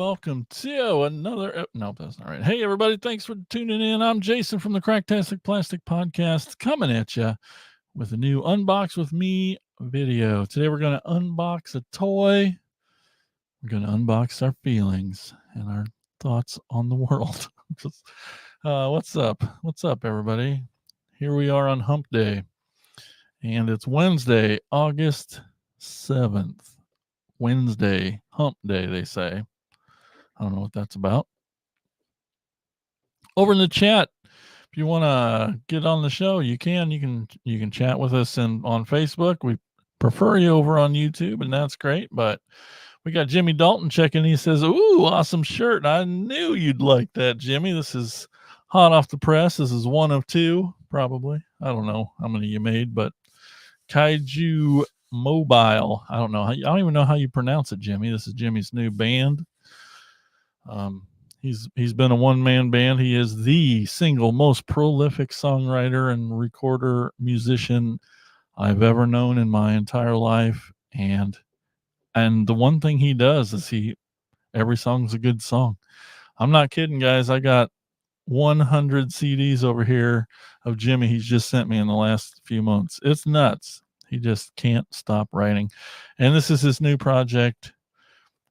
welcome to another. No, that's not right. Hey, everybody, thanks for tuning in. I'm Jason from the Cracktastic Plastic Podcast, coming at you with a new Unbox with Me video. Today, we're going to unbox a toy. We're going to unbox our feelings and our thoughts on the world. What's up? What's up, everybody? Here we are on Hump Day, and it's Wednesday, August 7th. Wednesday, Hump Day, they say. I don't know what that's about. Over in the chat, if you want to get on the show, you can. You can chat with us on Facebook. We prefer you over on YouTube, and that's great. But we got Jimmy Dalton checking. He says, "Ooh, awesome shirt! I knew you'd like that, Jimmy. This is hot off the press. This is one of two, probably. I don't know how many you made, but Kaiju Mobile. I don't know. I don't even know how you pronounce it, Jimmy. This is Jimmy's new band. He's been a one-man band. He is the single most prolific songwriter and recorder musician I've ever known in my entire life. And the one thing he does is every song's a good song. I'm not kidding, guys. I got 100 CDs over here of Jimmy he's just sent me in the last few months. It's nuts. He just can't stop writing. And this is his new project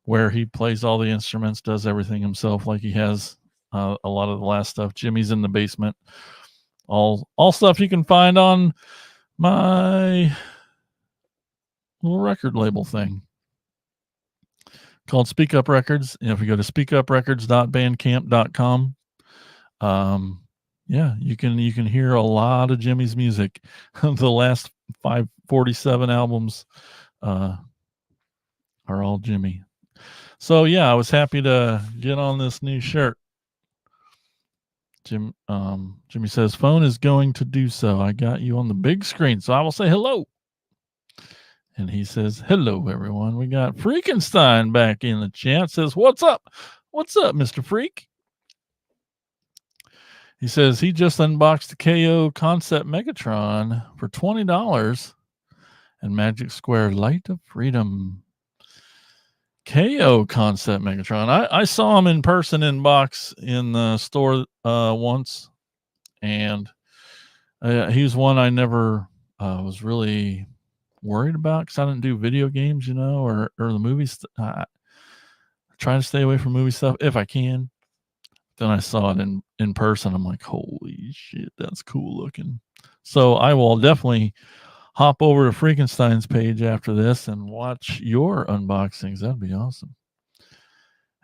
where he plays all the instruments, does everything himself like he has a lot of the last stuff. Jimmy's in the basement. All stuff you can find on my little record label thing called Speak Up Records. And if you go to speakuprecords.bandcamp.com, you can hear a lot of Jimmy's music. The last 547 albums are all Jimmy. So yeah, I was happy to get on this new shirt. Jimmy says, phone is going to do so. I got you on the big screen, so I will say hello. And he says, hello, everyone. We got Freakenstein back in the chat. Says, what's up? What's up, Mr. Freak? He says he just unboxed the KO Concept Megatron for $20 and Magic Square Light of Freedom. KO Concept Megatron. I saw him in person in box in the store once, and he was one I never was really worried about because I didn't do video games, or the movies. I try to stay away from movie stuff if I can. Then I saw it in person. I'm like, holy shit, that's cool looking. So I will definitely hop over to Freakenstein's page after this and watch your unboxings. That'd be awesome.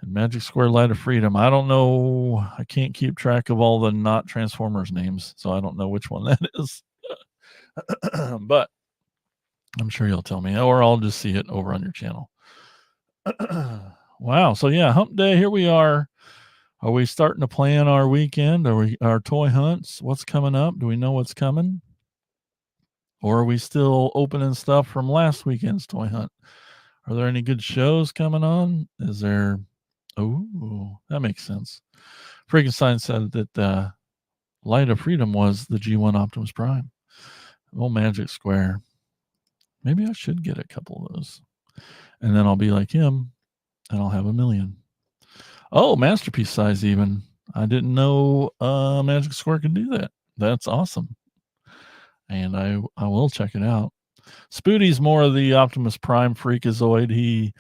And Magic Square Light of Freedom. I don't know. I can't keep track of all the not Transformers names, so I don't know which one that is. But I'm sure you'll tell me, or I'll just see it over on your channel. Wow. So yeah, Hump Day. Here we are. Are we starting to plan our weekend? Our toy hunts? What's coming up? Do we know what's coming? Or are we still opening stuff from last weekend's toy hunt? Are there any good shows coming on? Is there? Oh, that makes sense. Frankenstein said that Light of Freedom was the G1 Optimus Prime. Old Magic Square. Maybe I should get a couple of those. And then I'll be like him, and I'll have 1 million. Oh, Masterpiece size even. I didn't know Magic Square could do that. That's awesome. And I will check it out. Spoody's more of the Optimus Prime freakazoid.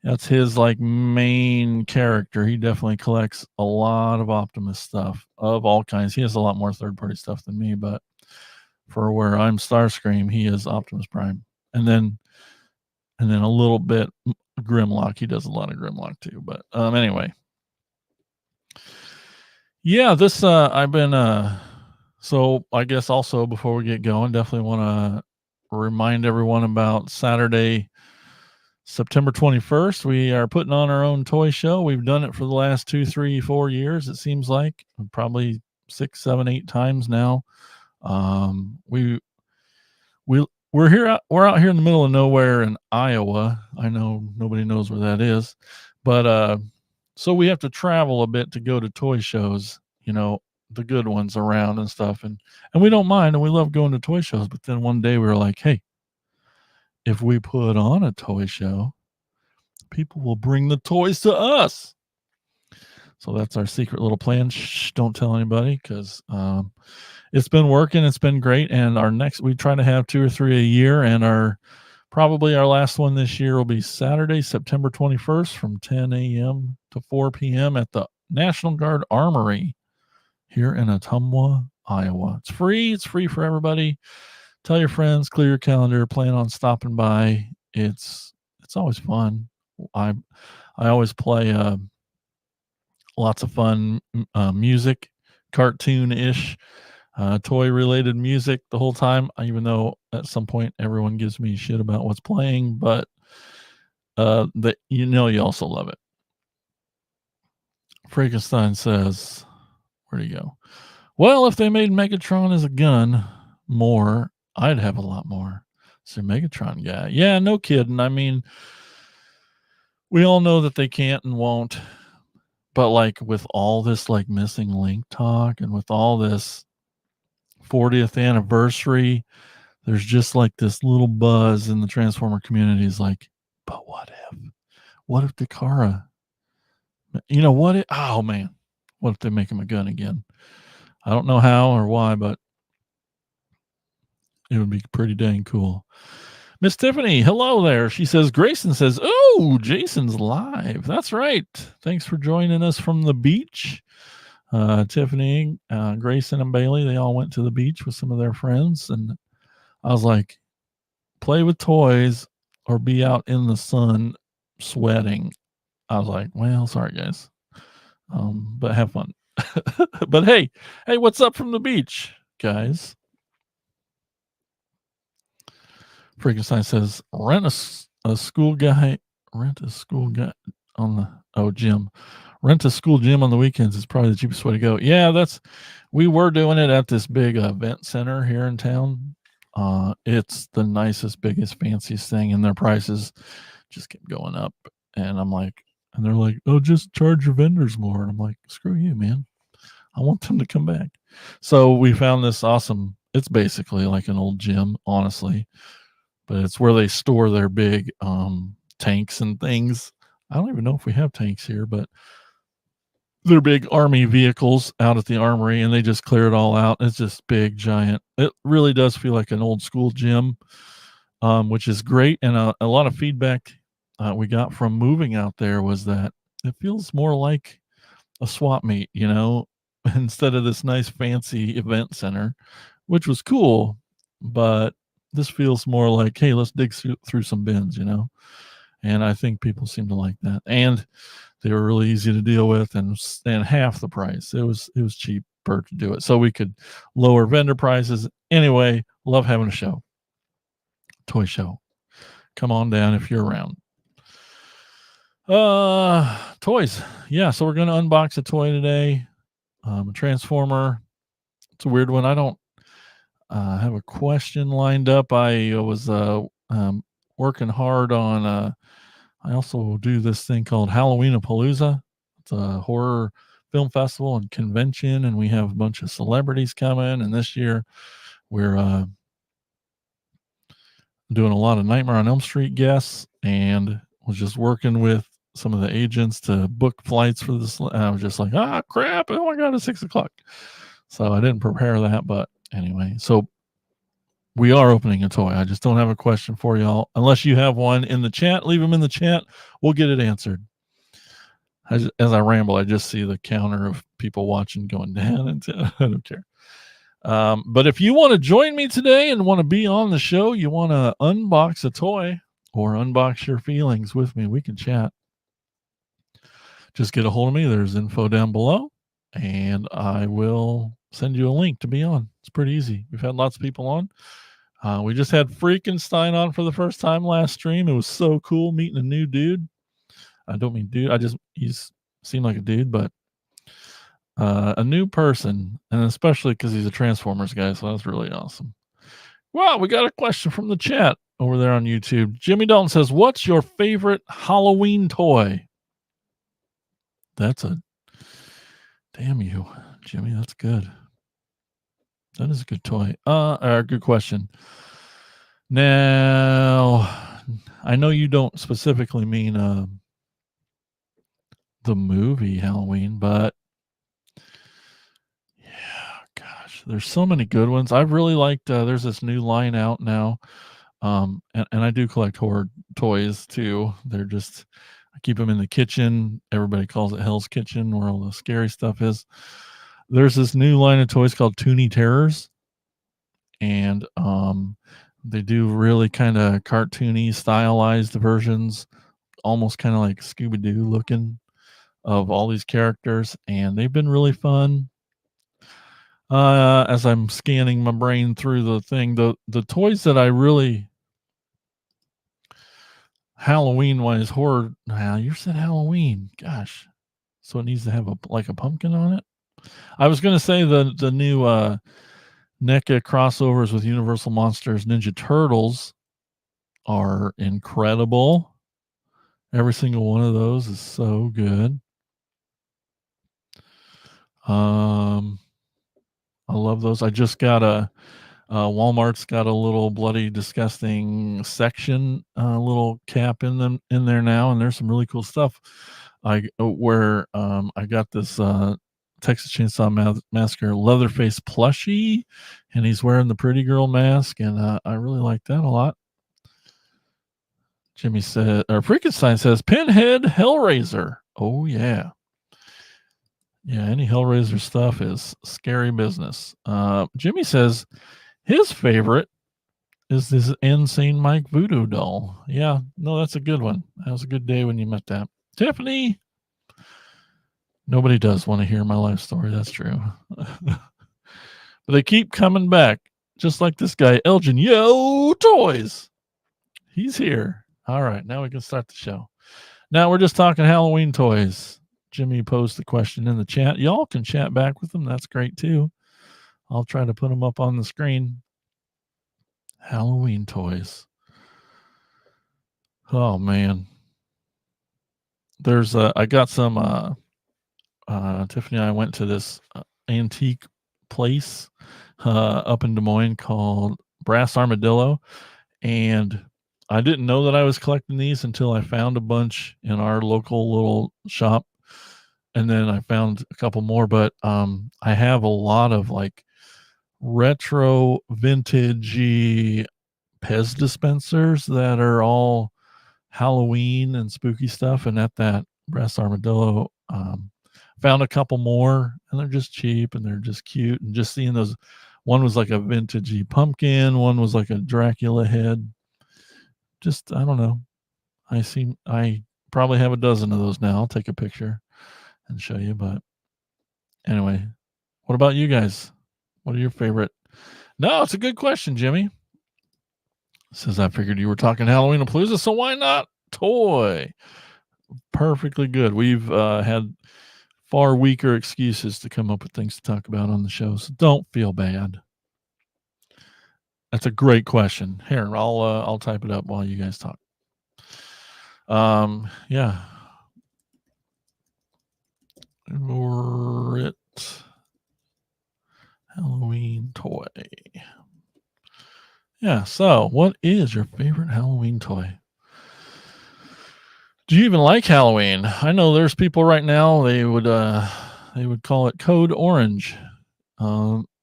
That's his like main character. He definitely collects a lot of Optimus stuff of all kinds. He has a lot more third-party stuff than me, but for where I'm Starscream, he is Optimus Prime. And then a little bit Grimlock. He does a lot of Grimlock too. But anyway. Yeah, this I've been so I guess also before we get going, definitely want to remind everyone about Saturday, September 21st. We are putting on our own toy show. We've done it for the last 2, 3, 4 years. It seems like probably 6, 7, 8 times now. We're here. We're out here in the middle of nowhere in Iowa. I know nobody knows where that is, but so we have to travel a bit to go to toy shows, the good ones around and stuff. And we don't mind, and we love going to toy shows. But then one day we were like, hey, if we put on a toy show, people will bring the toys to us. So that's our secret little plan. Shh, don't tell anybody because it's been working. It's been great. And we try to have 2 or 3 a year. And probably our last one this year will be Saturday, September 21st from 10 a.m. to 4 p.m. at the National Guard Armory here in Ottumwa, Iowa. It's free. It's free for everybody. Tell your friends, clear your calendar, plan on stopping by. It's always fun. I always play lots of fun music, cartoon-ish, toy-related music the whole time, even though at some point everyone gives me shit about what's playing, but you also love it. Frankenstein says, where'd he go? Well, if they made Megatron as a gun more, I'd have a lot more. So Megatron guy. Yeah, no kidding. I mean, we all know that they can't and won't. But like with all this like missing link talk and with all this 40th anniversary, there's just like this little buzz in the Transformer community is like, but what if Takara, oh man, what if they make him a gun again? I don't know how or why, but it would be pretty dang cool. Miss Tiffany, hello there. She says, Grayson says, oh, Jason's live. That's right. Thanks for joining us from the beach. Tiffany, Grayson, and Bailey, they all went to the beach with some of their friends. And I was like, play with toys or be out in the sun sweating. I was like, well, sorry, guys. But have fun. But hey, what's up from the beach, guys? Frankenstein says, rent a school guy on the gym. Rent a school gym on the weekends is probably the cheapest way to go. Yeah, we were doing it at this big event center here in town. It's the nicest, biggest, fanciest thing, and their prices just keep going up. And they're like, oh, just charge your vendors more. And I'm like, screw you, man. I want them to come back. So we found this awesome. It's basically like an old gym, honestly, but it's where they store their big tanks and things. I don't even know if we have tanks here, but they're big army vehicles out at the armory, and they just clear it all out. It's just big, giant. It really does feel like an old school gym, which is great. And a lot of feedback we got from moving out there was that it feels more like a swap meet, instead of this nice fancy event center, which was cool. But this feels more like, hey, let's dig through some bins, and I think people seem to like that. And they were really easy to deal with and half the price. It was cheaper to do it. So we could lower vendor prices. Anyway, love having a toy show. Come on down if you're around. Toys. Yeah, so we're going to unbox a toy today. A Transformer. It's a weird one. I don't have a question lined up. I was working hard on I also do this thing called Halloween-a-Palooza. It's a horror film festival and convention, and we have a bunch of celebrities coming. And this year, we're doing a lot of Nightmare on Elm Street guests, and was just working with some of the agents to book flights for this. And I was just like, crap! Oh my god, it's 6:00. So I didn't prepare that, but anyway, so we are opening a toy. I just don't have a question for y'all. Unless you have one in the chat, leave them in the chat. We'll get it answered. As I ramble, I just see the counter of people watching going down. And I don't care. But if you want to join me today and want to be on the show, you want to unbox a toy or unbox your feelings with me, we can chat. Just get a hold of me. There's info down below, and I will send you a link to be on. It's pretty easy. We've had lots of people on. We just had Freakenstein on for the first time last stream. It was so cool meeting a new dude. I don't mean dude. He's seemed like a dude, but a new person, and especially because he's a Transformers guy. So that's really awesome. Wow, we got a question from the chat over there on YouTube. Jimmy Dalton says, what's your favorite Halloween toy? Damn you, Jimmy. That's good. That is a good toy. Good question. Now, I know you don't specifically mean the movie Halloween, but yeah, gosh, there's so many good ones. I've really liked, there's this new line out now. And I do collect horror toys too. They're just, I keep them in the kitchen. Everybody calls it Hell's Kitchen, where all the scary stuff is. There's this new line of toys called Toonie Terrors, and they do really kind of cartoony, stylized versions, almost kind of like Scooby Doo looking, of all these characters, and they've been really fun. As I'm scanning my brain through the thing, the toys that I really Halloween wise horror. You said Halloween. Gosh, so it needs to have a pumpkin on it. I was gonna say the new NECA crossovers with Universal Monsters Ninja Turtles are incredible. Every single one of those is so good. Um, I love those. I just got Walmart's got a little bloody disgusting section, little cap in there now, and there's some really cool stuff. I got this Texas Chainsaw Massacre Leatherface plushie, and he's wearing the pretty girl mask, and I really like that a lot. Jimmy said, or Freakenstein says, Pinhead Hellraiser. Oh yeah. Yeah, any Hellraiser stuff is scary business. Jimmy says his favorite is this Insane Mike voodoo doll. Yeah, no, that's a good one. That was a good day when you met that. Tiffany, nobody does want to hear my life story. That's true. But they keep coming back, just like this guy, Elgin. Yo, toys. He's here. All right, now we can start the show. Now we're just talking Halloween toys. Jimmy posed the question in the chat. Y'all can chat back with them. That's great too. I'll try to put them up on the screen. Halloween toys. Oh man. There's I got some Tiffany and I went to this antique place up in Des Moines called Brass Armadillo, and I didn't know that I was collecting these until I found a bunch in our local little shop, and then I found a couple more. But I have a lot of like retro vintagey Pez dispensers that are all Halloween and spooky stuff, and at that Brass Armadillo, found a couple more, and they're just cheap and they're just cute. And just seeing those, one was like a vintagey pumpkin, one was like a Dracula head. Just I don't know. I probably have a dozen of those now. I'll take a picture and show you. But anyway, what about you guys? What are your favorite? No, it's a good question, Jimmy. Says I figured you were talking Halloween Palooza, so why not toy? Perfectly good. We've had far weaker excuses to come up with things to talk about on the show, so don't feel bad. That's a great question. Here, I'll type it up while you guys talk. Yeah. Favorite Halloween toy. Yeah. So, what is your favorite Halloween toy? Do you even like Halloween? I know there's people right now, they would call it Code Orange.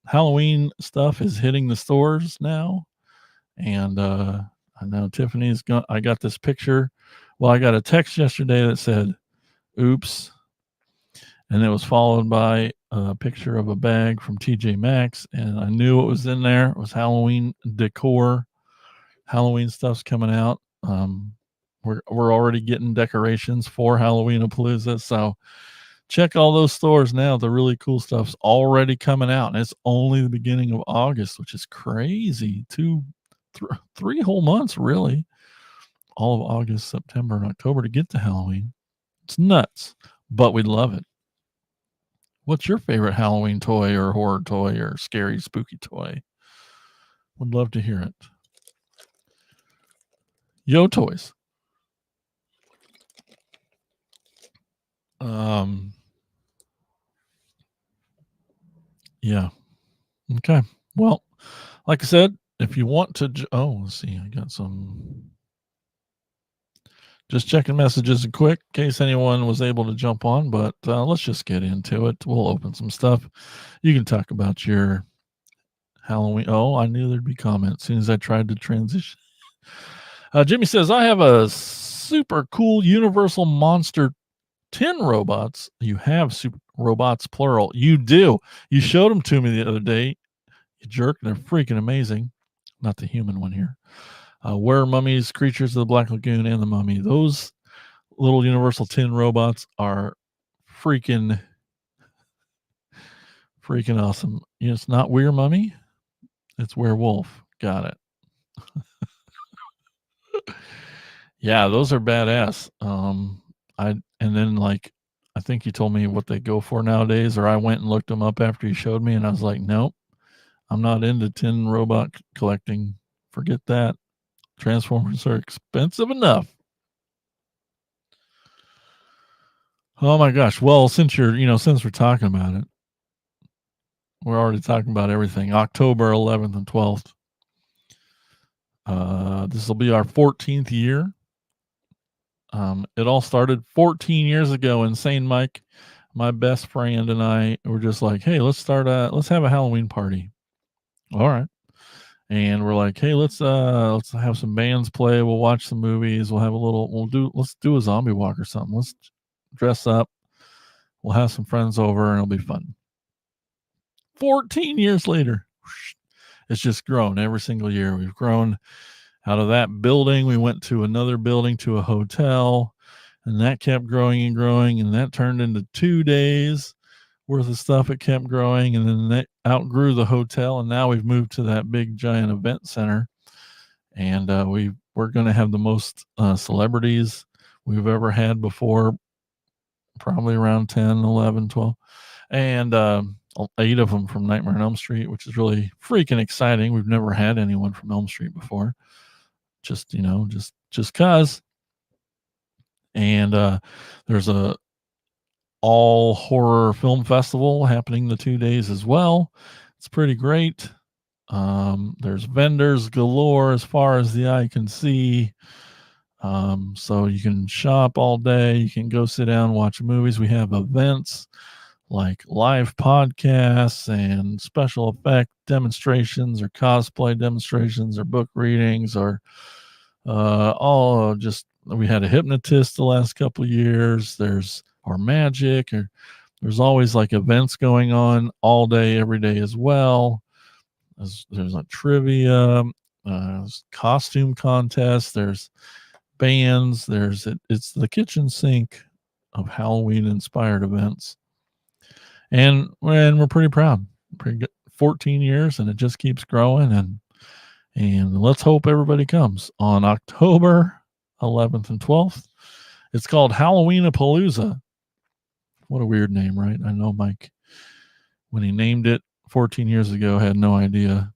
Halloween stuff is hitting the stores now, and I know Tiffany's got. I got this picture. Well, I got a text yesterday that said, "Oops," and it was followed by a picture of a bag from TJ Maxx, and I knew what was in there. It was Halloween decor. Halloween stuff's coming out. We're already getting decorations for Halloween Palooza, so check all those stores now. The really cool stuff's already coming out, and it's only the beginning of August, which is crazy. Three whole months, really. All of August, September, and October to get to Halloween. It's nuts, but we love it. What's your favorite Halloween toy or horror toy or scary, spooky toy? Would love to hear it. Yo toys. Yeah. Okay. Well, like I said, if you want to, let's see, I got some Just checking messages quick in case anyone was able to jump on, but let's just get into it. We'll open some stuff. You can talk about your Halloween. Oh, I knew there'd be comments as soon as I tried to transition. Jimmy says, I have a super cool Universal Monster tin robots. You have super robots, plural. You do. You showed them to me the other day. You jerk. They're freaking amazing. Not the human one here. Were Mummies, Creatures of the Black Lagoon, and the Mummy. Those little Universal tin robots are freaking awesome. It's not We're Mummy. It's Werewolf. Got it. Yeah, those are badass. I think you told me what they go for nowadays, or I went and looked them up after you showed me, and I was like, nope, I'm not into tin robot collecting. Forget that. Transformers are expensive enough. Oh my gosh. Well, since we're talking about it, we're already talking about everything. October 11th and 12th. This will be our 14th year. It all started 14 years ago. Insane Mike, my best friend, and I were just like, hey, let's have a Halloween party. All right. And we're like, hey, let's have some bands play. We'll watch some movies. Let's do a zombie walk or something. Let's dress up. We'll have some friends over and it'll be fun. 14 years later, it's just grown every single year. We've grown out of that building. We went to another building, to a hotel, and that kept growing and growing. And that turned into 2 days worth of stuff. It kept growing, and then that outgrew the hotel. And now we've moved to that big giant event center. And we're going to have the most celebrities we've ever had before, probably around 10, 11, 12. And 8 of them from Nightmare on Elm Street, which is really freaking exciting. We've never had anyone from Elm Street before. Just cause. And there's a all horror film festival happening the 2 days as well. It's pretty great. There's vendors galore as far as the eye can see. So you can shop all day. You can go sit down, watch movies. We have events like live podcasts and special effect demonstrations, or cosplay demonstrations, or book readings, or we had a hypnotist the last couple of years. There's our magic, or there's always like events going on all day, every day as well. There's a trivia, costume contest, there's bands, it's the kitchen sink of Halloween inspired events. And we're pretty proud. Pretty good. 14 years, and it just keeps growing. And let's hope everybody comes on October 11th and 12th. It's called Halloween-a-Palooza. What a weird name, right? I know Mike, when he named it 14 years ago, had no idea.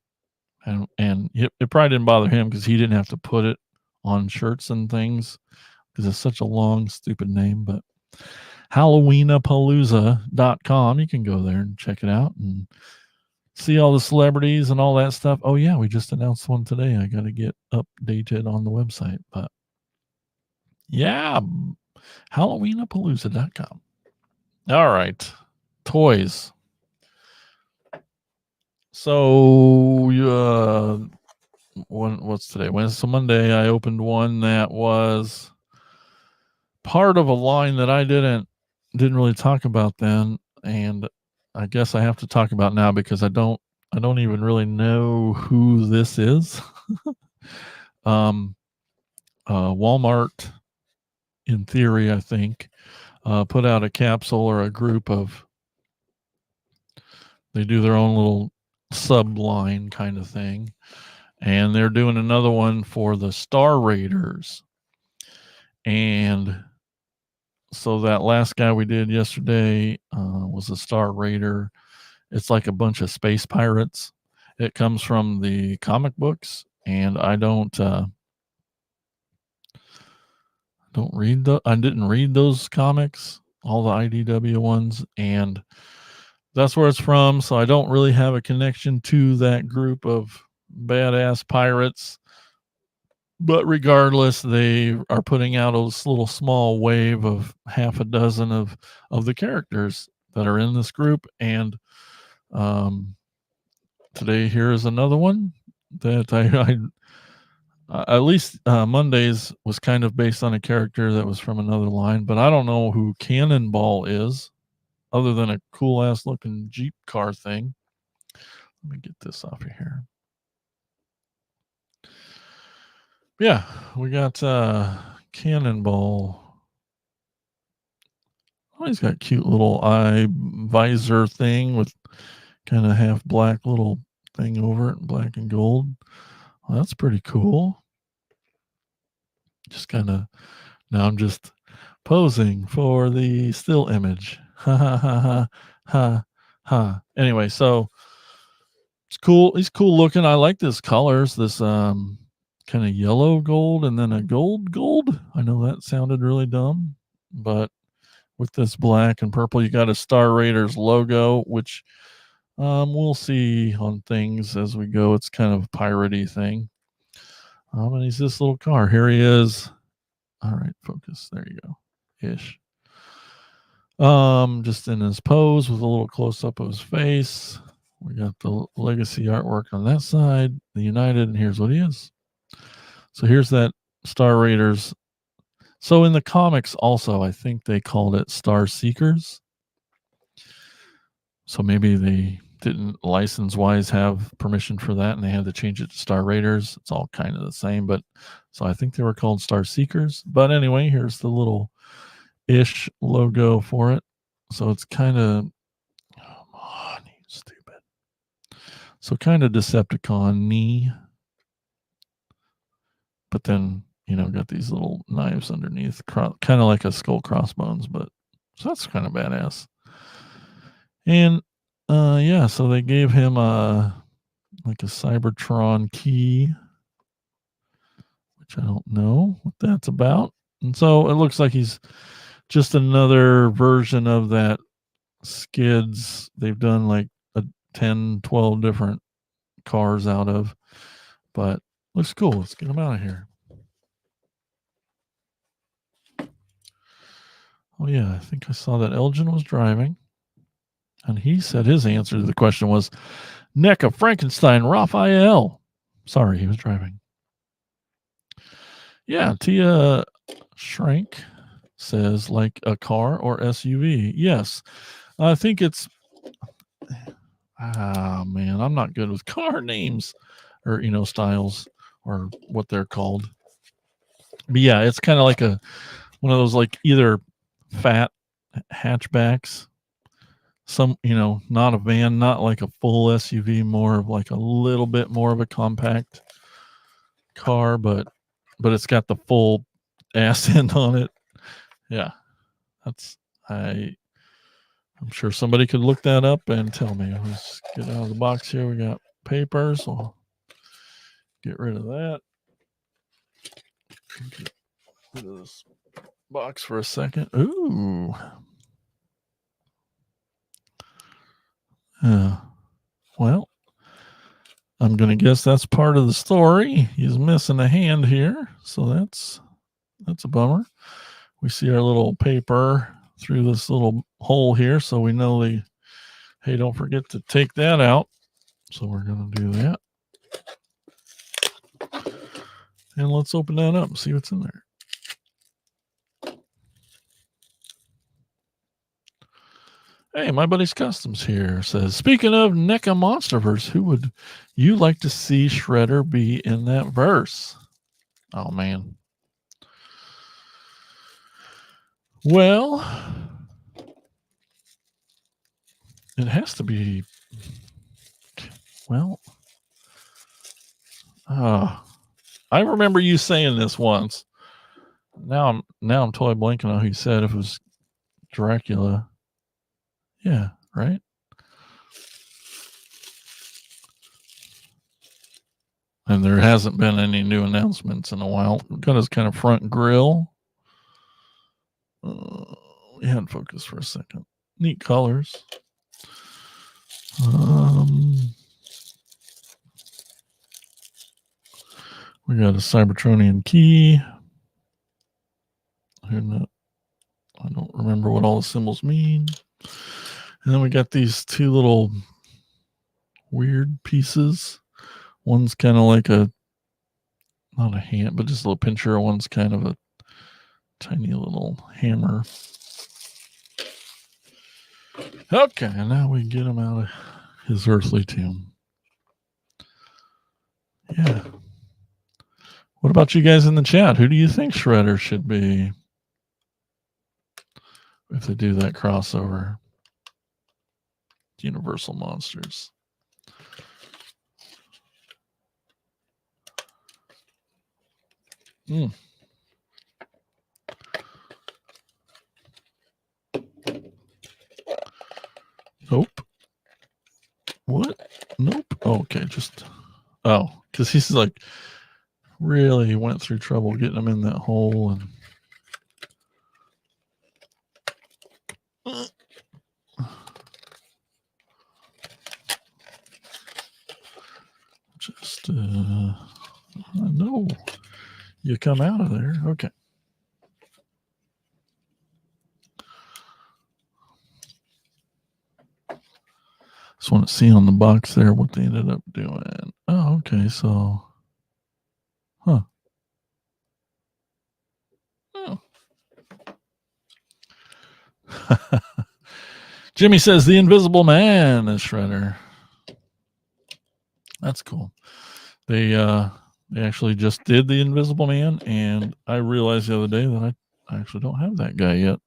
And it probably didn't bother him because he didn't have to put it on shirts and things because it's such a long, stupid name. But Halloweenapalooza.com, you can go there and check it out and see all the celebrities and all that stuff. Oh yeah, we just announced one today. I got to get updated on the website. But yeah, Halloweenapalooza.com. All right, toys. So what's today? Wednesday, Monday. I opened one that was part of a line that I didn't really talk about then, and I guess I have to talk about now because I don't even really know who this is. Walmart, in theory, I think, put out a capsule or a group of. They do their own little sub line kind of thing, and they're doing another one for the Star Raiders. And so that last guy we did yesterday was a Star Raider. It's like a bunch of space pirates. It comes from the comic books, and I didn't read those comics, all the IDW ones, and that's where it's from. So I don't really have a connection to that group of badass pirates. But regardless, they are putting out a little small wave of half a dozen of the characters that are in this group, and um, today here is another one that at least Mondays was kind of based on a character that was from another line, but I don't know who Cannonball is, other than a cool ass looking Jeep car thing. Let me get this off of here. Yeah, we got Cannonball. Oh, he's got a cute little eye visor thing with kind of half black little thing over it, black and gold. Well, that's pretty cool. Just kind of, now I'm just posing for the still image. Ha ha ha ha ha ha. Anyway, so it's cool. He's cool looking. I like this colors. This kind of yellow gold and then a gold. I know that sounded really dumb, but with this black and purple, you got a Star Raiders logo, which we'll see on things as we go. It's kind of a piratey thing. And he's this little car. Here he is. All right, focus. There you go. Ish. Just in his pose with a little close up of his face. We got the legacy artwork on that side, the United, and here's what he is. So here's that Star Raiders. So in the comics also, I think they called it Star Seekers. So maybe they didn't license wise have permission for that and they had to change it to Star Raiders. It's all kind of the same, but so I think they were called Star Seekers. But anyway, here's the little ish logo for it. So it's kind of, come on, you stupid. So kind of Decepticon knee, but then, you know, got these little knives underneath, kind of like a skull crossbones, but so that's kind of badass. And yeah, so they gave him like a Cybertron key, which I don't know what that's about. And so it looks like he's just another version of that Skids. They've done like 10, 12 different cars out of, but looks cool. Let's get him out of here. Oh yeah, I think I saw that Elgin was driving, and he said his answer to the question was NECA Frankenstein Raphael. Sorry, he was driving. Yeah, Tia Shrank says like a car or SUV. Yes, I think it's. Ah man, I'm not good with car names, or styles, or what they're called. But yeah, it's kind of like one of those like either fat hatchbacks, some not a van, not like a full SUV, more of like a little bit more of a compact car, but it's got the full ass end on it. Yeah, that's I'm sure somebody could look that up and tell me. Let's get out of the box here. We got papers. We'll get rid of that. Get rid of this box for a second. Ooh. Well, I'm going to guess that's part of the story. He's missing a hand here, so that's a bummer. We see our little paper through this little hole here, so we know hey, don't forget to take that out. So we're going to do that. And let's open that up and see what's in there. Hey, my buddy's Customs here says, speaking of NECA Monsterverse, who would you like to see Shredder be in that verse? Oh, man. Well, it has to be, well, I remember you saying this once. Now I'm totally blanking on who you said. If it was Dracula. Yeah, right? And there hasn't been any new announcements in a while. Got his kind of front grill. We had focus for a second. Neat colors. We We got a Cybertronian key. I don't remember what all the symbols mean. And then we got these two little weird pieces. One's kind of like not a hand, but just a little pincher. One's kind of a tiny little hammer. Okay, and now we get him out of his earthly tomb. Yeah. What about you guys in the chat? Who do you think Shredder should be if they do that crossover? Universal Monsters. Nope. What? Nope. Oh, okay, because he's like really went through trouble getting him in that hole and just no, you come out of there. Okay. Just want to see on the box there what they ended up doing. Oh, okay. So, oh. Jimmy says the Invisible Man is Shredder. That's cool. They actually just did the Invisible Man, and I realized the other day that I actually don't have that guy yet.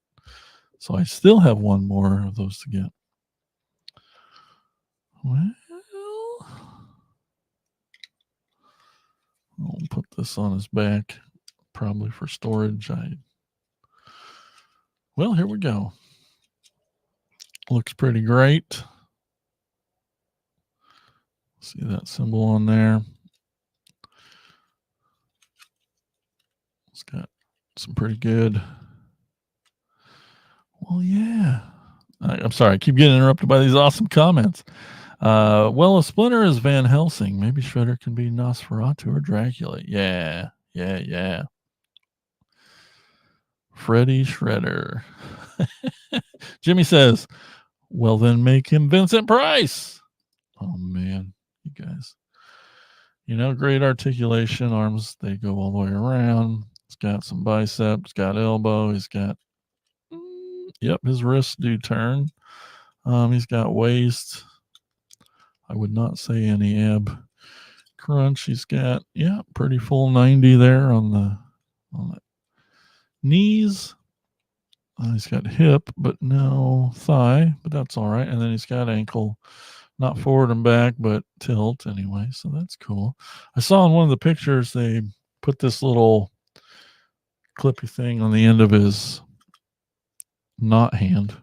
So I still have one more of those to get. Well, I'll put this on his back, probably for storage. Well, here we go. Looks pretty great. See that symbol on there? It's got some pretty good. Well, yeah. I'm sorry. I keep getting interrupted by these awesome comments. Well, a Splinter is Van Helsing. Maybe Shredder can be Nosferatu or Dracula. Yeah. Freddy Shredder. Jimmy says, well, then make him Vincent Price. Oh, man. You guys. Great articulation. Arms, they go all the way around. He's got some biceps, got elbow. He's got, his wrists do turn. He's got waist. I would not say any ab crunch. He's got, pretty full 90 there on the knees. He's got hip, but no thigh, but that's all right. And then he's got ankle, not forward and back, but tilt anyway. So that's cool. I saw in one of the pictures, they put this little clippy thing on the end of his not hand.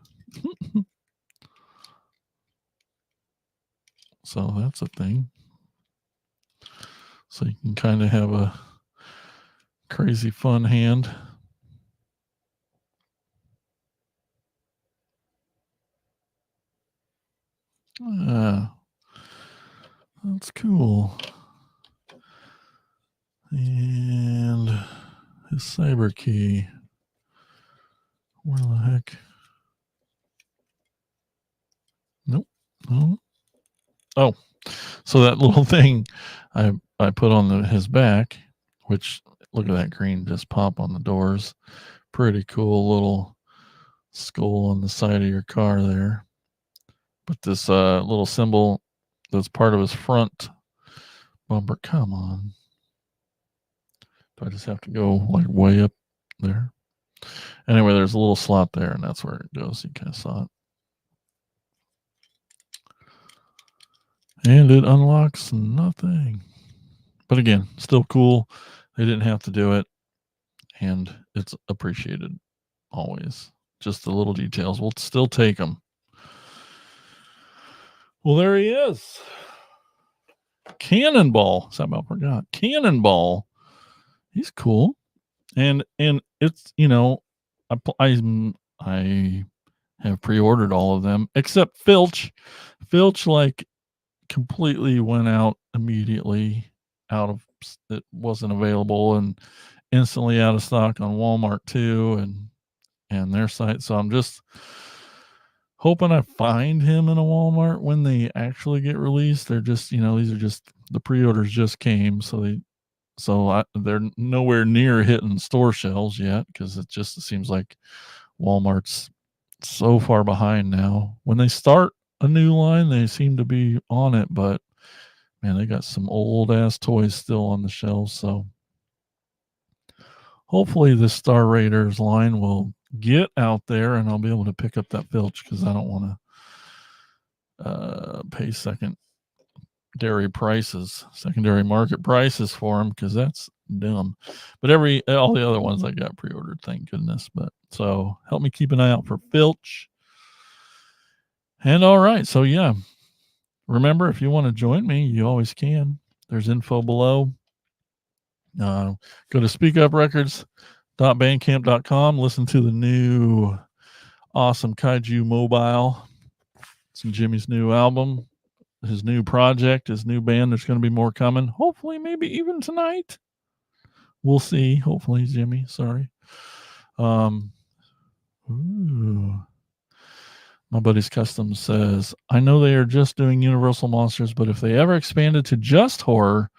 So that's a thing. So you can kind of have a crazy fun hand. That's cool. And his cyber key. Where the heck? Nope. Oh, so that little thing I put on his back, which look at that green just pop on the doors. Pretty cool little skull on the side of your car there. But this little symbol that's part of his front bumper. Come on. Do I just have to go like way up there? Anyway, there's a little slot there, and that's where it goes. You kind of saw it. And it unlocks nothing. But again, still cool. They didn't have to do it. And it's appreciated always. Just the little details. We'll still take them. Well, there he is. Cannonball. Something I forgot. Cannonball. He's cool. And it's, I have pre-ordered all of them except Filch. Filch like completely went out immediately. it wasn't available, and instantly out of stock on Walmart too, and their site. So I'm just hoping I find him in a Walmart when they actually get released. They're just, these are just the pre-orders just came, they're nowhere near hitting store shelves yet, because it seems like Walmart's so far behind now. When they start a new line, they seem to be on it, but man, they got some old ass toys still on the shelves. So hopefully this Star Raiders line will get out there and I'll be able to pick up that Filch, because I don't want to pay secondary market prices for them, because that's dumb. But all the other ones I got pre-ordered, thank goodness. But so help me keep an eye out for Filch. And all right, so yeah, remember, if you want to join me, you always can. There's info below. Go to speakuprecords.bandcamp.com. Listen to the new awesome Kaiju Mobile. It's Jimmy's new album, his new project, his new band. There's going to be more coming. Hopefully, maybe even tonight. We'll see. Hopefully, Jimmy. Sorry. My buddy's Custom says, I know they are just doing Universal Monsters, but if they ever expanded to just horror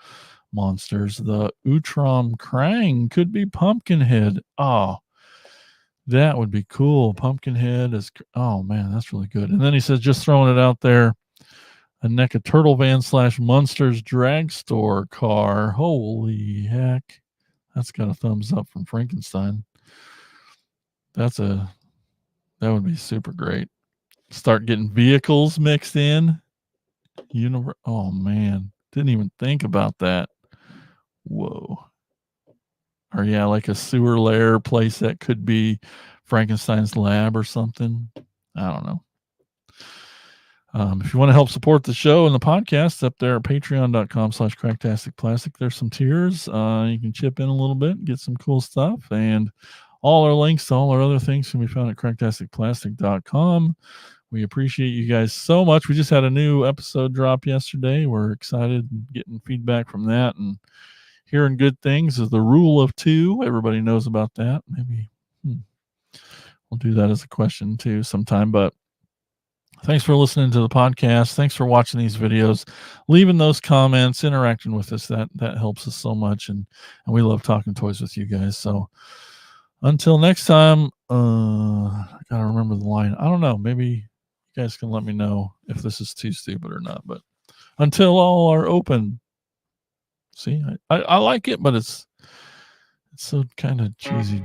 monsters, the Utrom Krang could be Pumpkinhead. Oh, that would be cool. Pumpkinhead is, oh man, that's really good. And then he says, just throwing it out there, a NECA Turtle Van / Monsters Drag Store car. Holy heck. That's got a thumbs up from Frankenstein. That would be super great. Start getting vehicles mixed in. Oh man, didn't even think about that. Whoa. Or yeah, like a sewer lair place that could be Frankenstein's lab or something. I don't know. If you want to help support the show and the podcast, up there at patreon.com/cracktasticplastic, there's some tiers. You can chip in a little bit, get some cool stuff, and all our links to all our other things can be found at cracktasticplastic.com. We appreciate you guys so much. We just had a new episode drop yesterday. We're excited getting feedback from that, and hearing good things is the rule of 2. Everybody knows about that. Maybe we'll do that as a question too sometime. But thanks for listening to the podcast. Thanks for watching these videos, leaving those comments, interacting with us. That helps us so much, and we love talking toys with you guys. So until next time, I gotta remember the line. I don't know. Maybe you guys can let me know if this is too stupid or not. But until all are open. See, I like it, but it's so kind of cheesy.